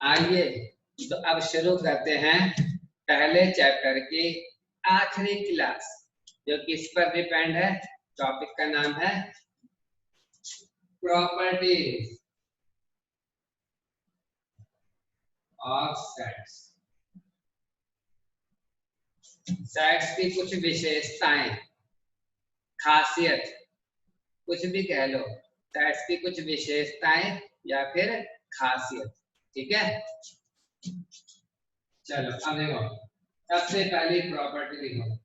आइए तो अब शुरू करते हैं पहले चैप्टर की आखिरी क्लास, जो किस पर डिपेंड है। टॉपिक का नाम है प्रॉपर्टीज ऑफ सेट्स। सेट्स की कुछ विशेषताएं, खासियत, कुछ भी कह लो, सेट्स की कुछ विशेषताएं या फिर खासियत। ठीक है, चलो अब देखो, सबसे पहली प्रॉपर्टी लिखो,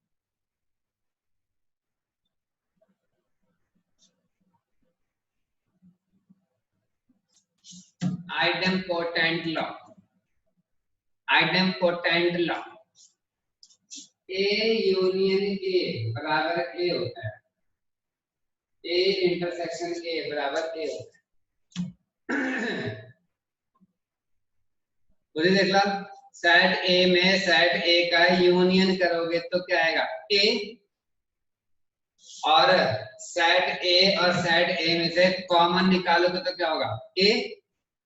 idempotent law. Idempotent law, A union A बराबर ए होता है, ए इंटरसेक्शन ए बराबर ए होता है। मुझे देख लो, सेट ए में सेट ए का यूनियन करोगे तो क्या आएगा, ए, और सेट ए और सेट ए में से कॉमन निकालोगे तो क्या होगा, ए,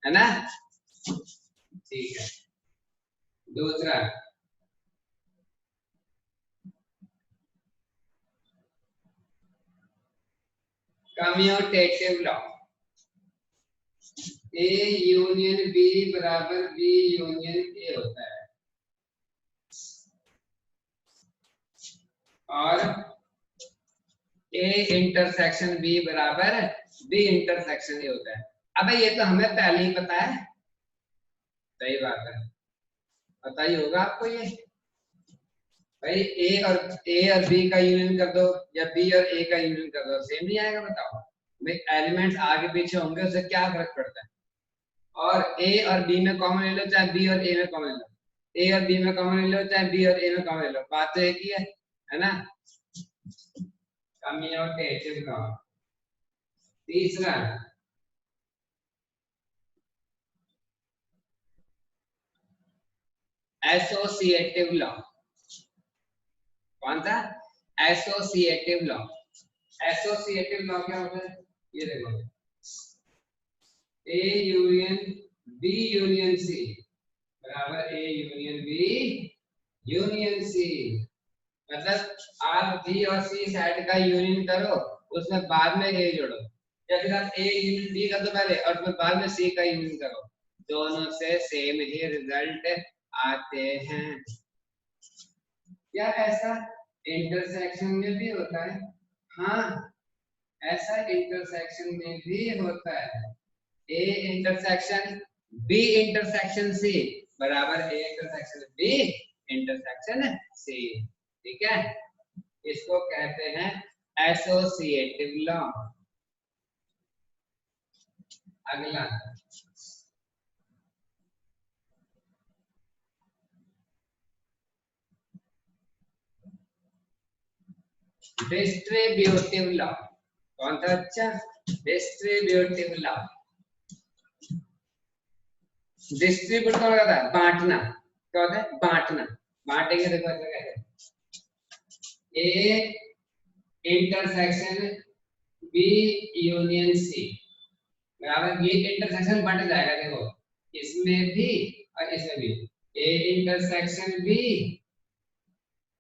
है ना। ठीक है, दूसरा commutative law, A union B बराबर बी यूनियन ए होता है, और ए इंटरसेक्शन बी बराबर बी इंटरसेक्शन ए होता है। अबे ये तो हमें पहले ही पता है, सही बात है, पता ही होगा आपको ये। भाई ए और बी का यूनियन कर दो या बी और ए का यूनियन कर दो, सेम नहीं आएगा, बताओ भाई। एलिमेंट्स आगे पीछे होंगे, उससे क्या फर्क पड़ता है। और ए और बी में कॉमन ले लो, चाहे बी और ए में कॉमन ले लो, ए और बी में कॉमन ले लो, चाहे बी और ए में कॉमन ले लो, बात तो एक ही है ना। Commutative law. तीसरा एसोसिएटिव लॉ। कौन सा, एसोसिएटिव लॉ। एसोसिएटिव लॉ क्या होता है, ये देखो, A union B union C बराबर A union B union C. मतलब आप बी और सी सेट का यूनियन करो, उसमें बाद में ए जोड़ो, या फिर आप ए यूनियन बी कर दो पहले और उसमें बाद में सी का यूनियन करो, दोनों से सेम ही रिजल्ट आते हैं। क्या ऐसा इंटरसेक्शन में भी होता है? हाँ, ऐसा इंटरसेक्शन में भी होता है। A intersection B intersection C बराबर A intersection B intersection C. ठीक है, इसको कहते हैं एसोसिएटिव लॉ। अगला डिस्ट्रीब्यूटिव लॉ। कौन सा अच्छा, डिस्ट्रीब्यूटिव लॉ। डिस्ट्रीब्यूट कौन होता है, बांटना। क्या होता है, बांटना। बांटेंगे, देखो ऐसा कहते हैं, A intersection B union C बराबर, ये इंटरसेक्शन बन जाएगा, देखो इसमें भी और इसमें भी, A intersection B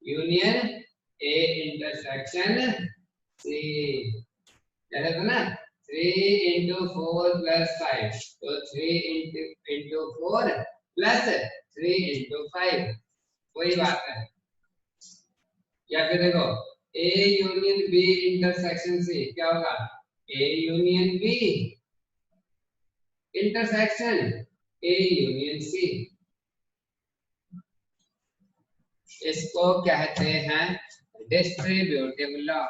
union A intersection C. जैसे तो ना 3 into 4 plus 5, तो 3 into 4 plus 3 into 5, वही बात है। या फिर देखो A union B intersection C क्या होगा, A union B intersection A union C. इसको कहते हैं डिस्ट्रीब्यूटिव लॉ।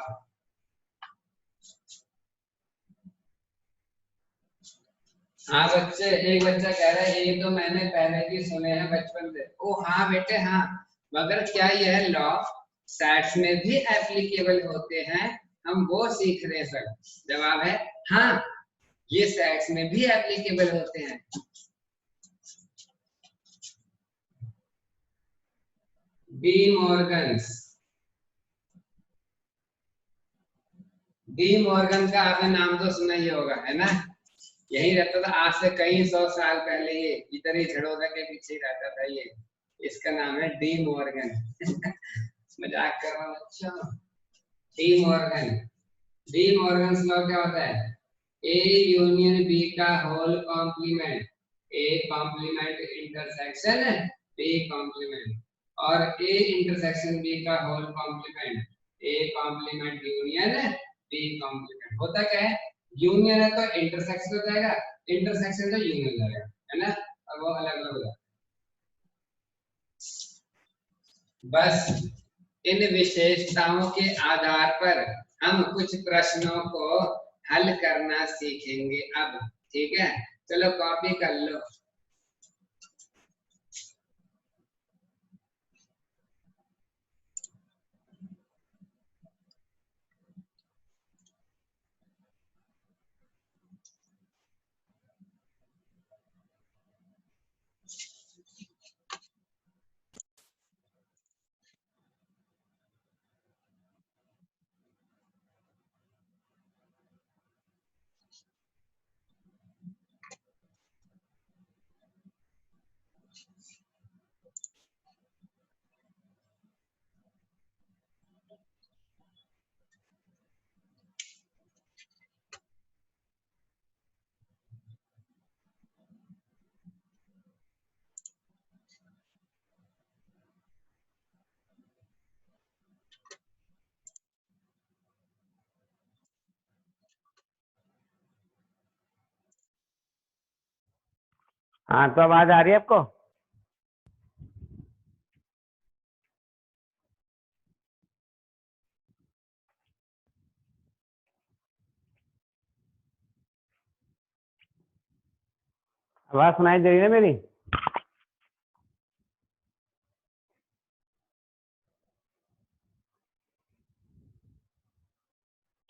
हाँ बच्चे, एक बच्चा कह रहा है ये तो मैंने पहले भी सुने हैं बचपन से। ओ हाँ बेटे हाँ, मगर क्या यह लॉ सेट्स में भी एप्लीकेबल होते हैं, हम वो सीख रहे हैं सर। जवाब है हाँ, ये सेट्स में भी एप्लीकेबल होते हैं। डी मॉर्गन का आपने नाम तो सुना ही होगा, है ना। यही रहता था आज से कई 100 साल पहले, ये इधर ही झड़ोदा के पीछे ही रहता था ये। इसका नाम है डी मॉर्गन। मजाक कर रहा हूँ। अच्छा, de Morgan. De Morgan law क्या होता है? ए यूनियन बी का whole complement, A complement intersection B complement, और ए इंटरसेक्शन बी का whole complement A complement union B complement. होता क्या है? यूनियन है तो इंटरसेक्शन हो जाएगा, इंटरसेक्शन तो यूनियन हो जाएगा, है ना? अब वो अलग अलग हो जाएगा। बस इन विशेषताओं के आधार पर हम कुछ प्रश्नों को हल करना सीखेंगे अब। ठीक है, चलो कॉपी कर लो। हाँ, तो आवाज आ रही है आपको? आवाज सुनाई दे रही है मेरी?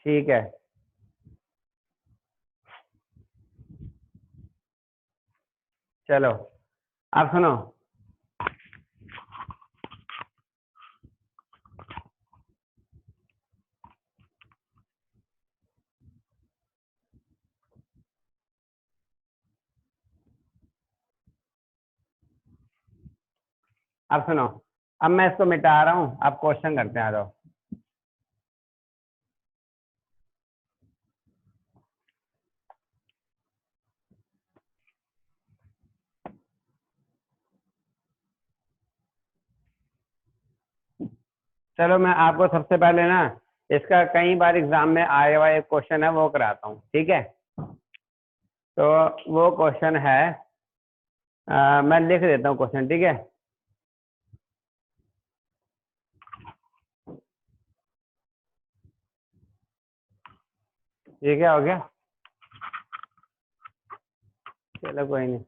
ठीक है, चलो अब सुनो। अब सुनो, अब मैं इसको मिटा रहा हूँ, अब क्वेश्चन करते हैं, आ जाओ। चलो मैं आपको सबसे पहले ना इसका कई बार एग्जाम में आया हुआ एक क्वेश्चन है वो कराता हूँ, ठीक है? तो वो क्वेश्चन है, मैं लिख देता हूँ क्वेश्चन, ठीक है? ये क्या हो गया? चलो कोई नहीं,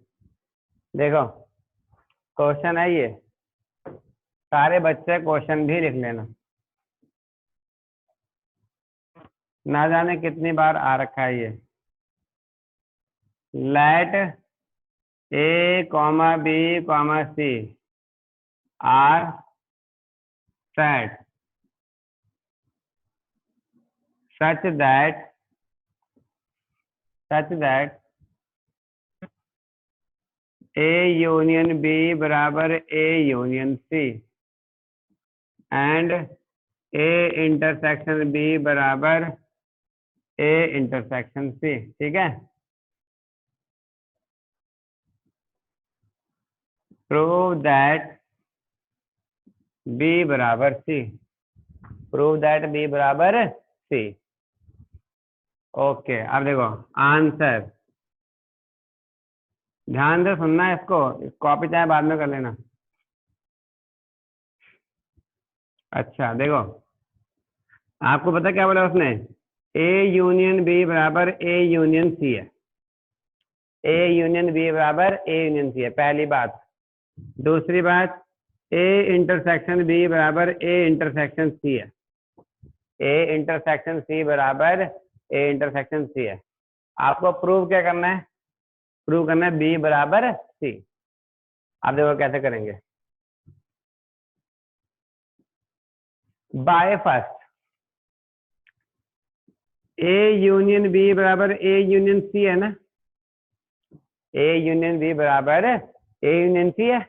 देखो क्वेश्चन है ये, सारे बच्चे क्वेश्चन भी लिख लेना, ना जाने कितनी बार आ रखा है ये। Let A comma B comma C are set such that A union B बराबर A union C and A intersection B बराबर A इंटरसेक्शन C, ठीक है? प्रूव दैट B बराबर C, प्रूव दैट B बराबर C। ओके, अब देखो answer, ध्यान से सुनना है इसको, कॉपी चाहे बाद में कर लेना। अच्छा देखो, आपको पता क्या बोला उसने? ए यूनियन बी बराबर ए यूनियन सी है, ए यूनियन बी बराबर ए यूनियन सी है, पहली बात। दूसरी बात, ए इंटरसेक्शन बी बराबर ए इंटरसेक्शन सी है, ए इंटरसेक्शन सी बराबर ए इंटरसेक्शन सी है। आपको प्रूव क्या करना है? प्रूव करना है बी बराबर सी। आप देखो कैसे करेंगे। By first, A union B बराबर ए यूनियन सी है ना, ए यूनियन बी बराबर ए यूनियन सी है।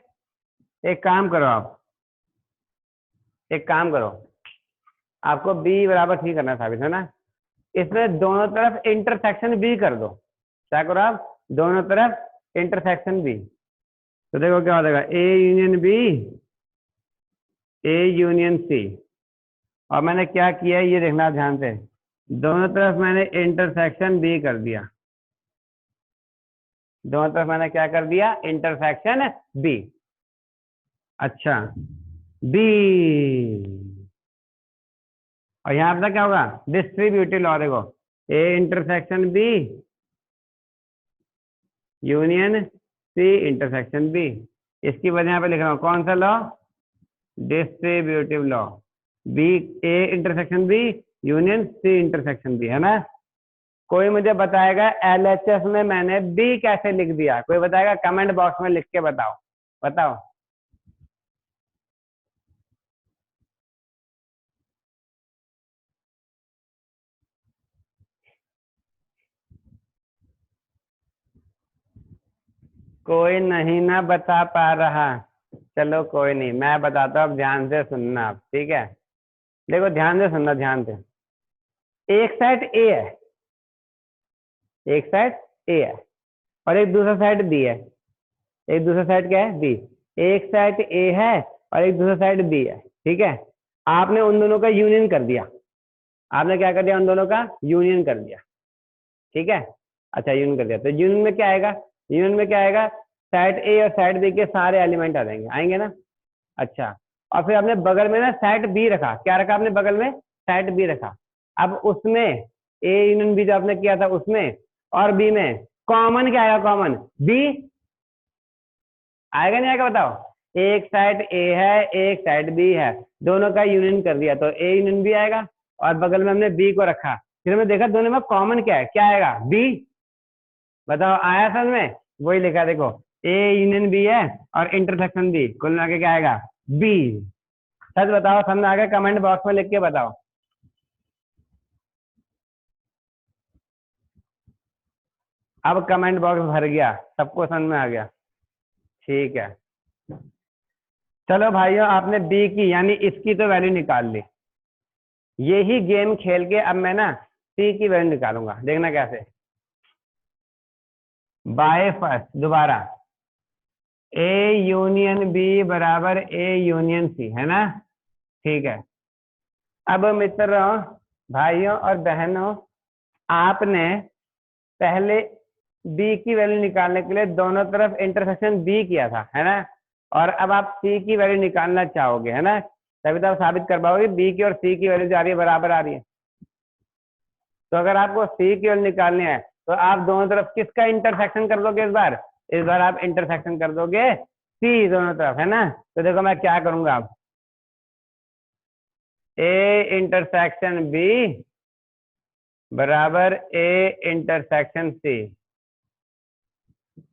एक काम करो आप, एक काम करो, आपको बी बराबर सी करना साबित है ना, इसमें दोनों तरफ इंटरसेक्शन बी कर दो। क्या करो आप, दोनों तरफ इंटरसेक्शन बी। तो देखो क्या हो जाएगा, A union B, A union C. और मैंने क्या किया ये देखना ध्यान से, दोनों तरफ मैंने इंटरसेक्शन बी कर दिया। दोनों तरफ मैंने क्या कर दिया, इंटरसेक्शन बी। अच्छा बी, और यहां पर क्या होगा, डिस्ट्रीब्यूटिव लॉ। देखो A intersection B union C intersection B. इसकी वजह यहाँ पे लिख रहा हूं, कौन सा law, distributive law. B A intersection B union C intersection B, है ना। कोई मुझे बताएगा एलएचएस में मैंने बी कैसे लिख दिया, कोई बताएगा, कमेंट बॉक्स में लिख के बताओ, बताओ। कोई नहीं ना बता पा रहा, चलो कोई नहीं, मैं बताता हूँ, अब ध्यान से सुनना आप, ठीक है। देखो ध्यान से सुनना, ध्यान से। एक साइड ए है, एक साइड ए है और एक दूसरा साइड बी है। एक दूसरा साइड क्या है, बी। एक साइड ए है और एक दूसरा साइड बी है, ठीक है। आपने उन दोनों का यूनियन कर दिया। आपने क्या कर दिया, उन दोनों का यूनियन कर दिया, ठीक है। अच्छा यूनियन कर दिया, तो यूनियन में क्या आएगा, यूनियन में क्या आएगा, साइड ए और साइड बी के सारे एलिमेंट आ जाएंगे, आएंगे ना। अच्छा, और फिर आपने बगल में ना साइड बी रखा, क्या रखा आपने बगल में, साइड बी रखा। अब उसमें ए यूनियन बी जो आपने किया था उसमें और बी में कॉमन क्या आएगा, कॉमन बी आएगा नहीं आएगा, बताओ। एक साइड ए है, एक साइड बी है, दोनों का यूनियन कर दिया तो ए यूनियन बी आएगा, और बगल में हमने बी को रखा, फिर हमने देखा दोनों में कॉमन क्या है, क्या आएगा, बी। बताओ आया समझ में, वही लिखा देखो, ए यूनियन बी है और इंटरसेक्शन बी, कुल मिला के क्या आएगा, बी। सच बताओ, समझ आ गया, कमेंट बॉक्स में लिख के बताओ। अब कमेंट बॉक्स भर गया, सबको समझ में आ गया, ठीक है। चलो भाइयों, आपने बी की यानी इसकी तो वैल्यू निकाल ली। यही गेम खेल के अब मैं ना सी की वैल्यू निकालूंगा, देखना कैसे। बाय फर्स्ट दोबारा, ए यूनियन बी बराबर ए यूनियन सी, है ना, ठीक है। अब मित्रों, भाइयों और बहनों, आपने पहले बी की वैल्यू निकालने के लिए दोनों तरफ इंटरसेक्शन बी किया था, है ना, और अब आप सी की वैल्यू निकालना चाहोगे, है ना, तभी तो आप साबित कर पाओगे बी की और सी की वैल्यू जो आ रही है बराबर आ रही है। तो अगर आपको सी की वैल्यू निकालनी है तो आप दोनों तरफ किसका इंटरसेक्शन कर दोगे, इस बार आप इंटरसेक्शन कर दोगे सी दोनों तरफ, है ना। तो देखो मैं क्या करूंगा, अब ए इंटरसेक्शन बी बराबर ए इंटरसेक्शन सी,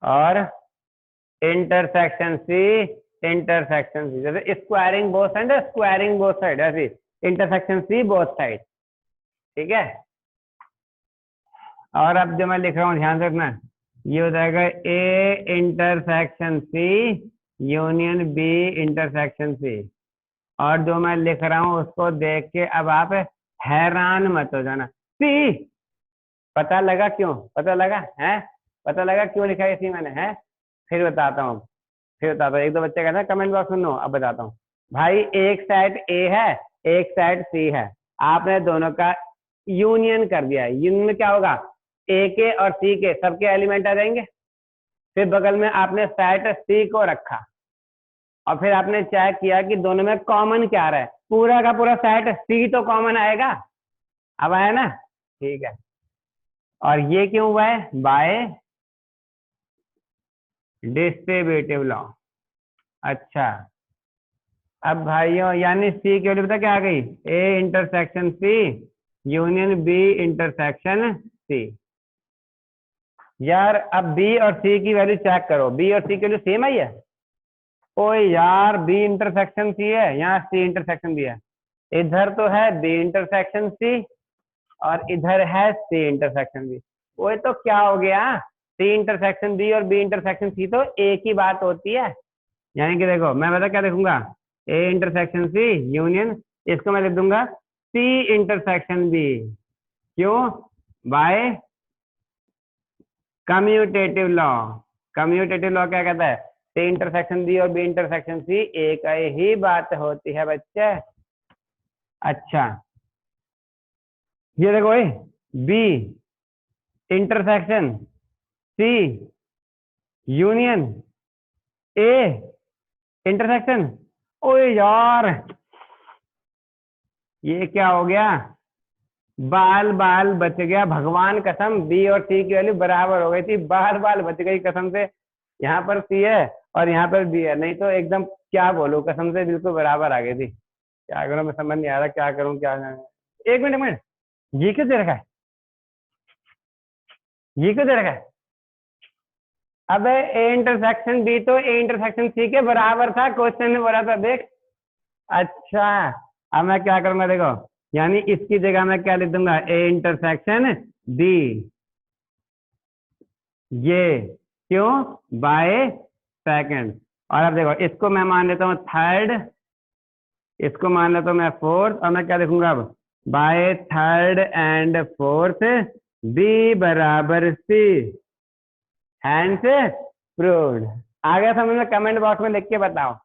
और इंटरसेक्शन सी इंटरसेक्शन सी, जैसे squaring both side, squaring both side, ऐसे इंटरसेक्शन सी बोथ साइड, ठीक है। और अब जो मैं लिख रहा हूँ ध्यान से रखना, ये हो जाएगा A intersection C union B intersection C. और जो मैं लिख रहा हूँ उसको देख के अब आप हैरान मत हो जाना, सी। पता लगा क्यों, पता लगा है, पता लगा क्यों लिखा है सी मैंने, है। फिर बताता हूँ, फिर बताता हूँ। एक दो बच्चे कहते हैं कमेंट बॉक्स में नो, अब बताता हूँ। भाई एक साइड ए है, एक साइड सी है, आपने दोनों का यूनियन कर दिया है। यूनियन में क्या होगा, ए के और सी के सबके एलिमेंट आ जाएंगे। फिर बगल में आपने साइड सी को रखा और फिर आपने चेक किया कि दोनों में कॉमन क्या आ रहा है, पूरा का पूरा साइड सी तो कॉमन आएगा। अब आया ना, ठीक है। और ये क्यों हुआ है, बाय डिस्ट्रीब्यूटिव लॉ। अच्छा, अब भाइयों यानी सी की वैल्यू पता क्या आ गई, A intersection C union B intersection C. यार अब बी और सी की वैल्यू चेक करो, बी और सी की वैल्यू सेम आई है। ओए यार बी इंटरसेक्शन सी है, यहाँ सी इंटरसेक्शन बी है, इधर तो है बी इंटरसेक्शन सी और इधर है सी इंटरसेक्शन बी। ओए तो क्या हो गया, सी इंटरसेक्शन बी और बी इंटरसेक्शन सी तो एक ही बात होती है। यानी कि देखो मैं बता क्या लिखूंगा, ए इंटरसेक्शन सी यूनियन, इसको मैं लिख दूंगा सी इंटरसेक्शन बी। क्यों? By commutative law. Commutative law क्या कहता है, सी इंटरसेक्शन बी और बी इंटरसेक्शन सी एक ही बात होती है बच्चे। अच्छा ये देखो B intersection C union A intersection, ओए यार ये क्या हो गया, बाल बाल बच गया, भगवान कसम बी और सी की वैल्यू बराबर हो गई थी, बाल बाल बच गई कसम से। यहाँ पर सी है और यहाँ पर बी है, नहीं तो एकदम क्या बोलूं कसम से बिल्कुल बराबर आ गई थी। क्या करूं मैं समझ नहीं आ रहा, क्या करूं क्या नहीं। एक मिनट ये क्यों दे रखा है, ये क्यों दे रखा है? अबे ए इंटरसेक्शन बी तो ए इंटरसेक्शन सी के बराबर था, क्वेश्चन में बोला था देख। अच्छा अब मैं क्या करूंगा देखो, यानी इसकी जगह मैं क्या लिख दूंगा, ए इंटरसेक्शन बी, ये क्यों, बाय सेकंड। और अब देखो इसको मैं मान लेता हूँ थर्ड, इसको मान लेता हूँ मैं फोर्थ, और मैं क्या लिखूंगा अब, by third and fourth B बराबर सी, हैंड से प्रूव्ड। आ गया समझ में? कमेंट बॉक्स में लिख के बताओ।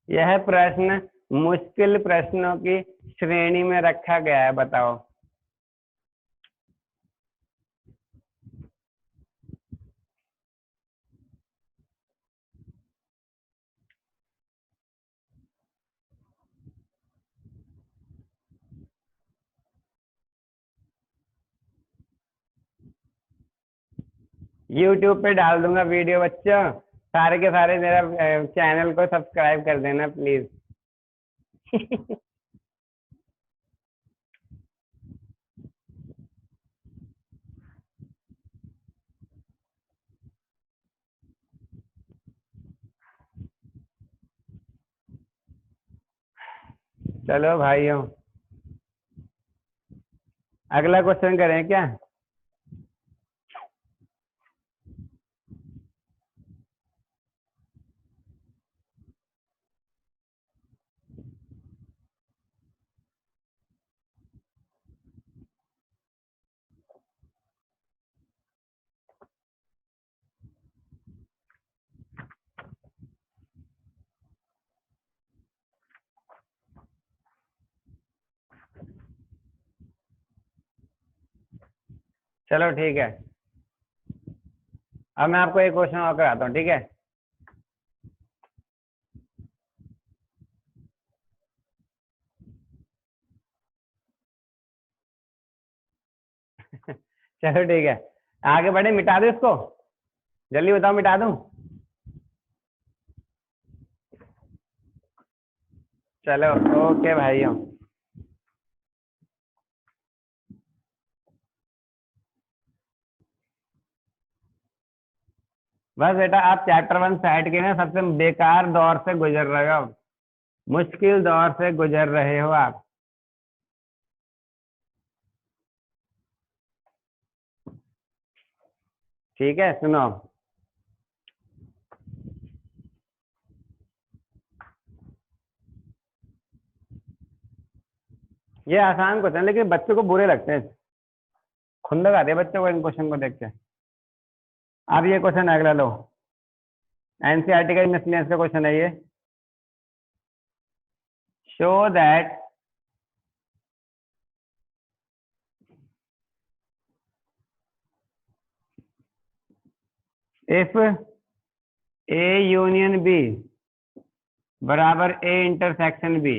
यह प्रश्न मुश्किल प्रश्नों की श्रेणी में रखा गया है, बताओ। YouTube पे डाल दूंगा वीडियो बच्चों, सारे के सारे मेरा चैनल को सब्सक्राइब कर देना प्लीज। चलो भाइयों अगला क्वेश्चन करें क्या? चलो ठीक है, अब मैं आपको एक क्वेश्चन और कराता हूँ, ठीक है? चलो ठीक है, आगे बढ़े, मिटा दो इसको, जल्दी बताओ मिटा दूं? चलो ओके भाइयों। बस बेटा आप चैप्टर 1 साइड के ना सबसे बेकार दौर से गुजर रहे हो, मुश्किल दौर से गुजर रहे हो आप। ठीक है सुनो, ये आसान क्वेश्चन है लेकिन बच्चों को बुरे लगते हैं, खुंदक आती है बच्चों को इन क्वेश्चन को देख के। अब ये क्वेश्चन अगला लो, एनसीईआरटी का मिसलेनियस का क्वेश्चन है ये। Show that if A union B बराबर A intersection B,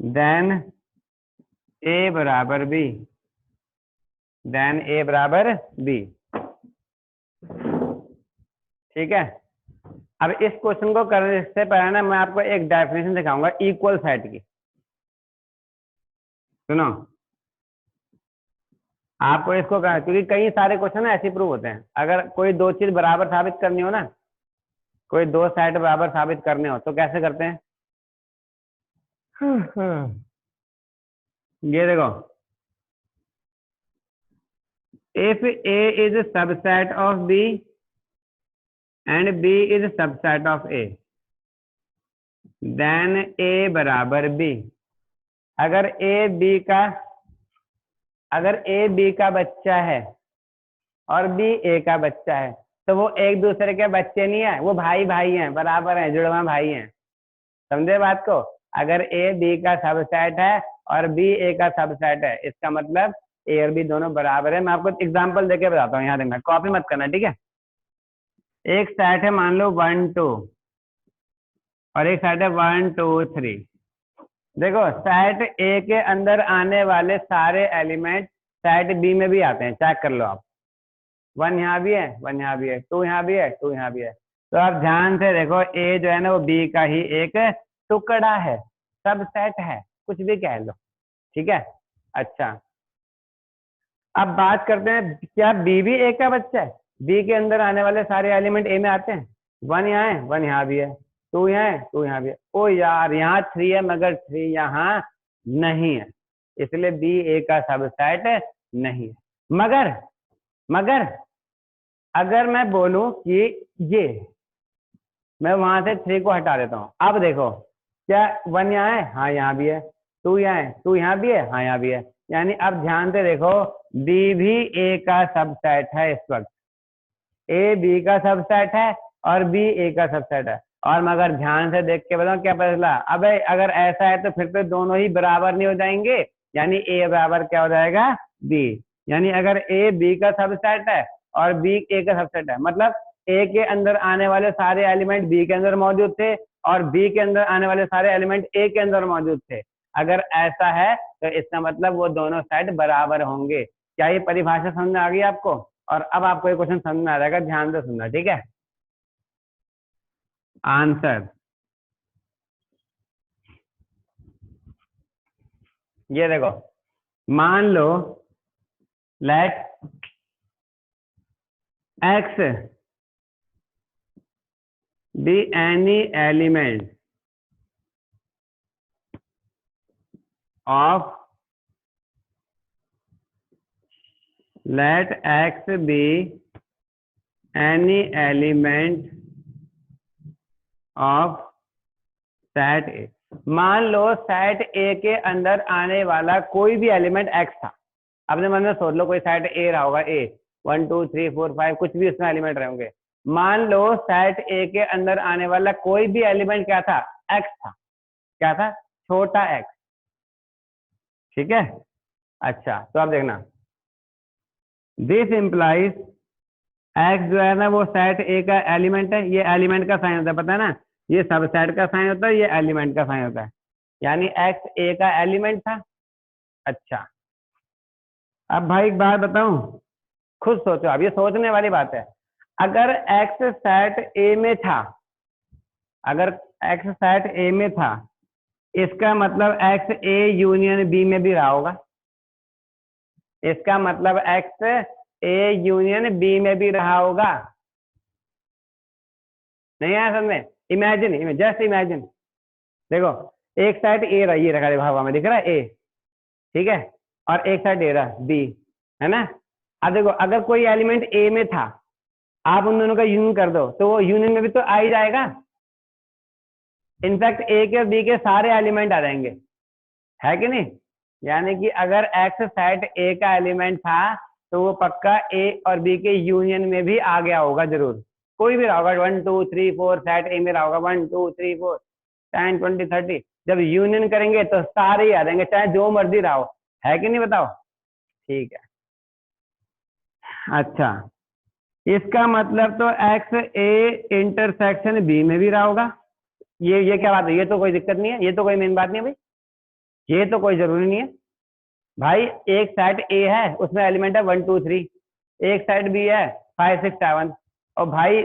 then A बराबर बी, देन ए बराबर बी। ठीक है, अब इस क्वेश्चन को करने से पहले ना मैं आपको एक डेफिनेशन दिखाऊंगा इक्वल सेट की। सुनो, आपको इसको क्योंकि कई सारे क्वेश्चन ऐसे प्रूव होते हैं, अगर कोई दो चीज बराबर साबित करनी हो ना, कोई दो सेट बराबर साबित करने हो तो कैसे करते हैं? ये देखो, if A is a subset of B and B is a subset of A, then A बराबर B। अगर A B का बच्चा है और B A का बच्चा है तो वो एक दूसरे के बच्चे नहीं है, वो भाई भाई हैं, बराबर हैं, जुड़वा भाई हैं। समझे बात को? अगर A B का सबसेट है और B A का सबसेट है, इसका मतलब A और B दोनों बराबर है। मैं आपको एग्जांपल देके बताता हूँ, यहाँ देखना, कॉपी मत करना, ठीक है? एक सेट है मान लो 1 2 और एक सेट है 1 2 3। देखो, सेट ए के अंदर आने वाले सारे एलिमेंट सेट बी में भी आते हैं, चेक कर लो आप। 1 यहाँ भी है, 1 यहाँ भी है, 2 यहाँ भी है, 2 यहाँ भी है। तो आप ध्यान से देखो, ए जो है ना वो बी का ही एक टुकड़ा है, सब सेट है, कुछ भी कह लो, ठीक है? अच्छा, अब बात करते हैं, क्या बी भी ए का बच्चा है? बी के अंदर आने वाले सारे एलिमेंट ए में आते हैं। 1 यहाँ है, 1 यहाँ भी है, 2 यहाँ है, 2 यहाँ भी है। ओ यार, यहाँ 3 है मगर 3 यहाँ नहीं है, इसलिए बी ए का सबसेट नहीं है। मगर अगर मैं बोलूं कि ये, मैं वहां से 3 को हटा देता हूँ, अब देखो, क्या 1 यहाँ है? हाँ यहाँ भी है। 2 यहाँ है, 2 यहाँ भी है, हाँ यहाँ भी है। यानी अब ध्यान से देखो, बी भी ए का सबसेट है इस वक्त, ए बी का सबसेट है और बी ए का सबसेट है। और मगर ध्यान से देख के बताओ क्या पता चला? अबे अगर ऐसा है तो फिर तो दोनों ही बराबर नहीं हो जाएंगे, यानी ए बराबर क्या हो जाएगा? बी। यानी अगर ए बी का सबसेट है और बी ए का सबसेट है, मतलब ए के अंदर आने वाले सारे एलिमेंट बी के अंदर मौजूद थे और बी के अंदर आने वाले सारे एलिमेंट ए के अंदर मौजूद थे। अगर ऐसा है तो इसका मतलब वो दोनों सेट बराबर होंगे। क्या ये परिभाषा समझ में आ गई आपको? और अब आपको ये क्वेश्चन समझ में आ जाएगा, ध्यान से सुनना, ठीक है? आंसर ये देखो, मान लो late x be any element of, let x be any element of set ए। मान लो सेट ए के अंदर आने वाला कोई भी एलिमेंट x था। अपने मन में सोच लो, कोई सेट ए रहा होगा, ए 1 2 3 4 5, कुछ भी उसमें एलिमेंट रहे होंगे। मान लो सेट ए के अंदर आने वाला कोई भी एलिमेंट क्या था? x था। क्या था? छोटा x, ठीक है? अच्छा, तो आप देखना, दिस इंप्लाइज x जो है ना वो सेट ए का एलिमेंट है। ये एलिमेंट का साइन होता है, पता है ना? ये सबसेट का साइन होता है, ये एलिमेंट का साइन होता है, यानी x ए का एलिमेंट था। अच्छा, अब भाई एक बात बताऊं, खुद सोचो, अब ये सोचने वाली बात है। अगर x सेट ए में था, अगर x सेट ए में था, इसका मतलब x ए यूनियन बी में भी रहा होगा। इसका मतलब x ए यूनियन बी में भी रहा होगा। नहीं आया समझ में? इमेजिन, जस्ट इमेजिन, देखो, एक साइड ए रहा, ये रखा है हवा में, दिख रहा है ए, ठीक है? और एक साइड ए रहा बी, है ना? अब देखो, अगर कोई एलिमेंट ए में था, आप उन दोनों का यूनियन कर दो तो वो यूनियन में भी तो आ ही जाएगा। इनफैक्ट ए के और बी के सारे एलिमेंट आ जाएंगे, है कि नहीं? यानी कि अगर एक्स सेट ए का एलिमेंट था तो वो पक्का ए और बी के यूनियन में भी आ गया होगा, जरूर। कोई भी रहा होगा, 1 2 3 4 सेट ए में रहा होगा, 1 2 3 4 10 20 30। जब यूनियन करेंगे तो सारे ही आ जाएंगे, चाहे जो मर्जी रहा हो, है कि नहीं? बताओ, ठीक है? अच्छा, इसका मतलब तो एक्स ए इंटरसेक्शन बी में भी रहा होगा। ये क्या बात है? ये तो कोई दिक्कत नहीं है, ये तो कोई मेन बात नहीं है भाई, ये तो कोई जरूरी नहीं है भाई। एक सेट ए है, उसमें एलिमेंट है 1 2 3, एक सेट बी है 5 6 7। और भाई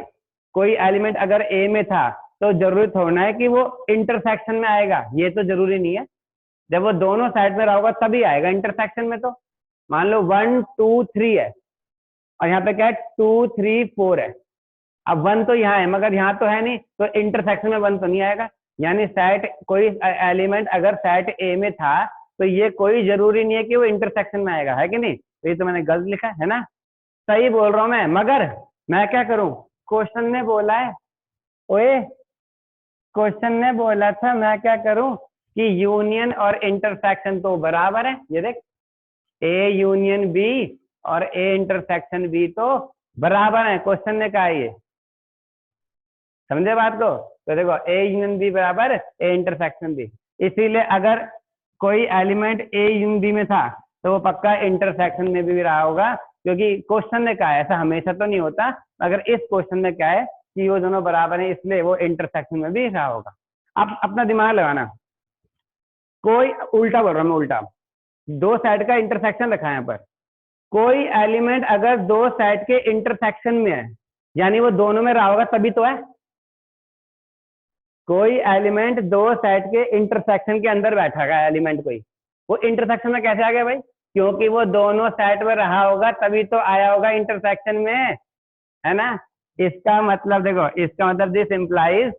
कोई एलिमेंट अगर ए में था तो जरूरी थोड़ा है कि वो इंटरसेक्शन में आएगा, ये तो जरूरी नहीं है। जब वो दोनों साइड में रहा होगा तभी आएगा इंटरसेक्शन में। तो मान लो 1 2 3 है और यहाँ पे क्या है? 2 3 4 है। अब 1 तो यहाँ है मगर यहाँ तो है नहीं, तो इंटरसेक्शन में 1 तो नहीं आएगा। यानी सेट कोई एलिमेंट अगर सेट ए में था तो ये कोई जरूरी नहीं है कि वो इंटरसेक्शन में आएगा, है कि नहीं? तो ये तो मैंने गलत लिखा है ना, सही बोल रहा हूं मैं, मगर मैं क्या करूं, क्वेश्चन ने बोला है, ओए क्वेश्चन ने बोला था मैं क्या करूं कि यूनियन और इंटरसेक्शन तो बराबर है। ये देख, ए यूनियन बी और ए इंटरसेक्शन बी तो बराबर है, क्वेश्चन ने कहा ये, समझे बात को? तो देखो ए यूनियन बी बराबर ए इंटरसेक्शन बी, इसीलिए अगर कोई एलिमेंट ए यूनियन बी में था तो वो पक्का इंटरसेक्शन में भी रहा होगा, क्योंकि क्वेश्चन ने कहा है, ऐसा हमेशा तो नहीं होता, मगर इस क्वेश्चन में क्या है कि वो दोनों बराबर है, इसलिए वो इंटरसेक्शन में भी रहा होगा। अब अपना दिमाग लगाना, कोई उल्टा बोल रहा हूँ मैं, उल्टा, दो साइड का इंटरसेक्शन रखा है यहाँ पर, कोई एलिमेंट अगर दो साइड के इंटरसेक्शन में है यानी वो दोनों में रहा होगा तभी तो है। कोई एलिमेंट दो साइड के इंटरसेक्शन के अंदर बैठा है एलिमेंट, कोई वो इंटरसेक्शन में कैसे आ गया भाई? क्योंकि वो दोनों साइड में रहा होगा तभी तो आया होगा इंटरसेक्शन में, है ना? इसका मतलब देखो, इसका मतलब दिस इम्प्लाइज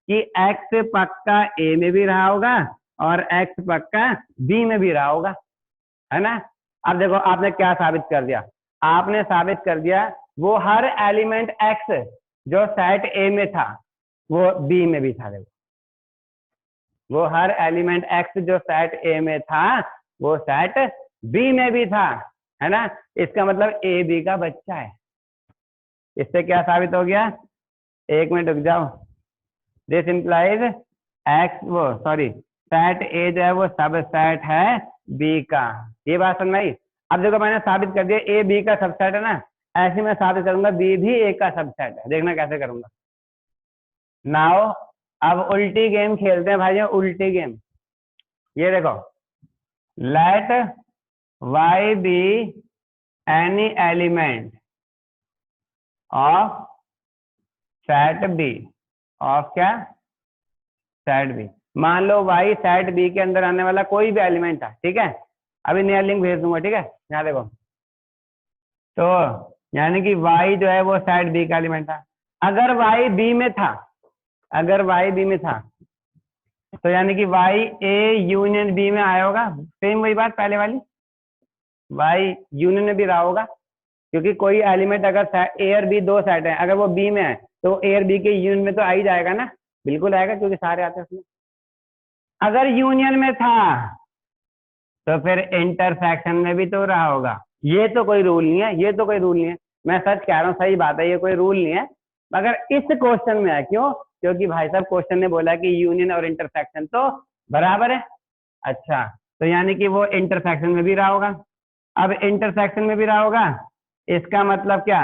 कि एक्स पक्का ए में भी रहा होगा और एक्स पक्का बी में भी रहा होगा, है ना? अब देखो आपने क्या साबित कर दिया, आपने साबित कर दिया वो हर एलिमेंट एक्स जो सेट ए में था वो बी में भी था। देखो वो हर एलिमेंट एक्स जो सेट ए में था वो सेट बी में भी था, है ना? इसका मतलब ए बी का बच्चा है। इससे क्या साबित हो गया? एक मिनट रुक जाओ, दिस इम्प्लाइज एक्स वो सॉरी सेट ए जो है वो सब सेट है बी का। ये बात समझ में आई? अब देखो मैंने साबित कर दिया ए बी का सबसेट है ना, ऐसे मैं साबित करूंगा बी भी ए का सबसेट है। देखना कैसे करूंगा। नाउ अब उल्टी गेम खेलते हैं भाई, उल्टी गेम। ये देखो, let y be any element of set B, of क्या? Set B. मान लो y सेट बी के अंदर आने वाला कोई भी एलिमेंट था, ठीक है? अभी नया लिंक भेज दूंगा, ठीक है? यहाँ देखो, तो यानी कि y जो है वो सेट बी का एलिमेंट था। अगर y बी में था, अगर y बी में था तो यानी कि y ए यूनियन बी में आया होगा। सेम वही बात पहले वाली, y यूनियन में भी रहा होगा, क्योंकि कोई एलिमेंट अगर ए और बी दो सेट है, अगर वो बी में है तो ए और बी के यूनियन में तो आ ही जाएगा ना, बिल्कुल आएगा क्योंकि सारे आते हैं उसमें। अगर यूनियन में था तो फिर इंटरसेक्शन में भी तो रहा होगा। ये तो कोई रूल नहीं है, ये तो कोई रूल नहीं है, मैं सच कह रहा हूँ, सही बात है, ये कोई रूल नहीं है, मगर इस क्वेश्चन में है। क्यों? क्योंकि भाई साहब क्वेश्चन ने बोला कि यूनियन और इंटरसेक्शन तो बराबर है। अच्छा, तो यानी कि वो इंटरसेक्शन में भी रहा होगा। अब इंटरसेक्शन में भी रहा होगा, इसका मतलब क्या?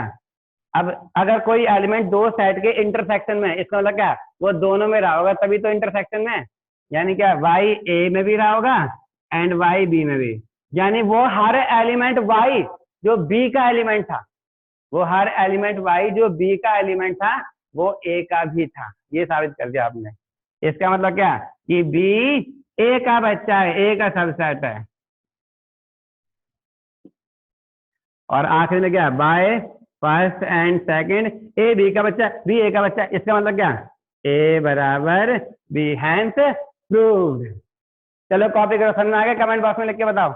अब अगर कोई एलिमेंट दो साइड के इंटरसेक्शन में है, इसका मतलब क्या? वो दोनों में रहा होगा तभी तो इंटरसेक्शन में है। यानी क्या? y ए में भी रहा होगा एंड y बी में भी, यानी वो हर एलिमेंट y जो b का एलिमेंट था, वो हर एलिमेंट y जो b का एलिमेंट था वो a का भी था। ये साबित कर दिया आपने। इसका मतलब क्या? कि b a का बच्चा है, a का सबसेट है। और आखिर में क्या? By first and second A B का बच्चा, बी ए का बच्चा। इसका मतलब क्या? ए बराबर बी, हैंस प्रूव्ड। चलो कॉपी करो, समझ में आ गया? कमेंट बॉक्स में लिख के बताओ।